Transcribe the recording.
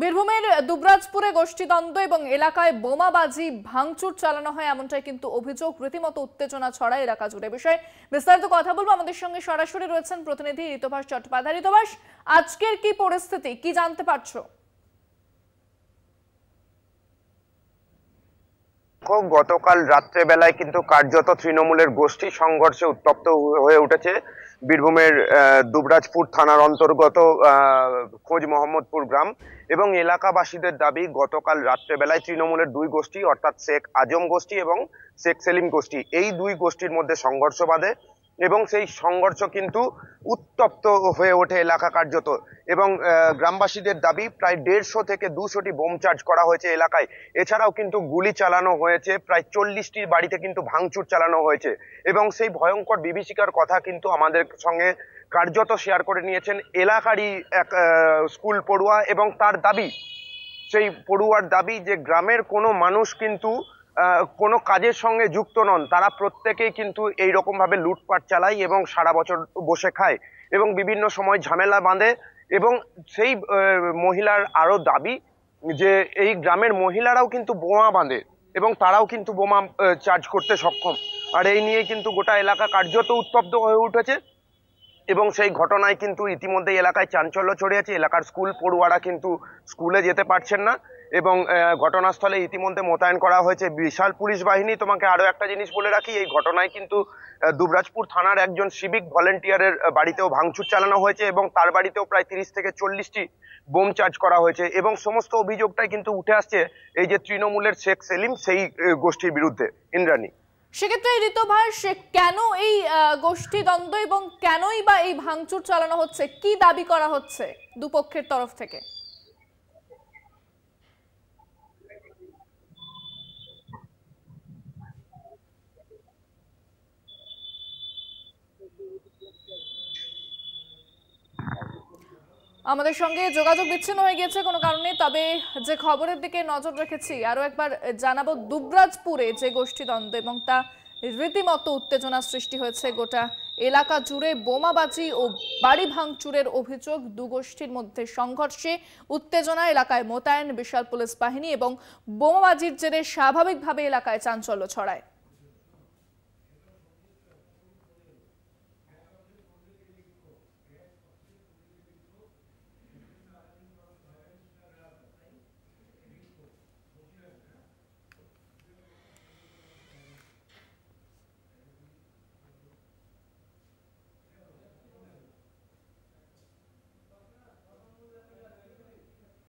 বীরভূমের দুবরাজপুরে গোষ্ঠীদ্বন্দ্ব এবং এলাকায় বোমাবাজি ভাঙচুর চালানো হয় এমনটাই কিন্তু অভিযোগ। রীতিমতো উত্তেজনা ছড়ায় এলাকা জুড়ে। বিষয়ে বিস্তারিত কথা বলবো, আমাদের সঙ্গে সরাসরি রয়েছেন প্রতিনিধি ঋতভাস চট্টোপাধ্যায়। ঋতভাস, আজকের কি পরিস্থিতি, কি জানতে পারছো? গতকাল রাত্রেবেলায় কিন্তু কার্যত তৃণমূলের গোষ্ঠী সংঘর্ষে উত্তপ্ত হয়ে উঠেছে বীরভূমের দুবরাজপুর থানার অন্তর্গত খোঁজ মোহাম্মদপুর গ্রাম এবং এলাকাবাসীদের দাবি গতকাল রাত্রেবেলায় তৃণমূলের দুই গোষ্ঠী অর্থাৎ শেখ আজম গোষ্ঠী এবং শেখ সেলিম গোষ্ঠী এই দুই গোষ্ঠীর মধ্যে সংঘর্ষ বাধে এবং সেই সংঘর্ষ কিন্তু উত্তপ্ত হয়ে ওঠে এলাকা কার্যত। এবং গ্রামবাসীদের দাবি প্রায় 150 থেকে 200টি বোম চার্জ করা হয়েছে এলাকায়। এছাড়াও কিন্তু গুলি চালানো হয়েছে, প্রায় 40টি বাড়িতে কিন্তু ভাঙচুর চালানো হয়েছে এবং সেই ভয়ঙ্কর বিভীষিকার কথা কিন্তু আমাদের সঙ্গে কার্যত শেয়ার করে নিয়েছেন এলাকারই এক স্কুল পড়ুয়া এবং তার দাবি, সেই পড়ুয়ার দাবি যে গ্রামের কোনো মানুষ কিন্তু কোনো কাজের সঙ্গে যুক্ত নন, তারা প্রত্যেকেই কিন্তু এইরকম ভাবে লুটপাট চালায় এবং সারা বছর বসে খায় এবং বিভিন্ন সময় ঝামেলা বাঁধে। এবং সেই মহিলার আরো দাবি যে এই গ্রামের মহিলারাও কিন্তু বোমা বাঁধে এবং তারাও কিন্তু বোমা চার্জ করতে সক্ষম। আর এই নিয়ে কিন্তু গোটা এলাকা কার্যত উত্তপ্ত হয়ে উঠেছে এবং সেই ঘটনায় কিন্তু ইতিমধ্যে এলাকায় চাঞ্চল্য ছড়িয়েছে। এলাকার স্কুল পড়ুয়ারা কিন্তু স্কুলে যেতে পারছেন না এবং ঘটনাস্থলে ইতিমধ্যে মোতায়েন করা হয়েছে বিশাল পুলিশ বাহিনী। তোমাকে আরো একটা জিনিস বলে রাখি, এই ঘটনায় কিন্তু দুবরাজপুর থানার একজন সিভিক ভলেন্টিয়ারের বাড়িতেও ভাঙচুর চালানো হয়েছে এবং তার বাড়িতেও প্রায় 30 থেকে 40টি বোম চার্জ করা হয়েছে এবং সমস্ত অভিযোগটাই কিন্তু উঠে আসছে এই যে তৃণমূলের শেখ সেলিম সেই গোষ্ঠীর বিরুদ্ধে। ইন্দ্রাণী, সেক্ষেত্রে ঋতভাস, কেন এই গোষ্ঠী দ্বন্দ্ব এবং কেনই বা এই ভাঙচুর চালানো হচ্ছে, কি দাবি করা হচ্ছে দুপক্ষের তরফ থেকে? আমাদের সঙ্গে যোগাযোগ বিচ্ছিন্ন হয়ে গেছে কোনো কারণে, তবে যে খবরের দিকে নজর রেখেছি আরো একবার জানাবো। দুবরাজপুরে যে গোষ্ঠীদ্বন্দ্ব এবং তা রীতিমতো উত্তেজনা সৃষ্টি হয়েছে গোটা এলাকা জুড়ে। বোমাবাজি ও বাড়ি ভাঙচুরের অভিযোগ, দু গোষ্ঠীর মধ্যে সংঘর্ষে উত্তেজনা, এলাকায় মোতায়েন বিশাল পুলিশ বাহিনী এবং বোমাবাজির জেরে স্বাভাবিকভাবে এলাকায় চাঞ্চল্য ছড়ায়।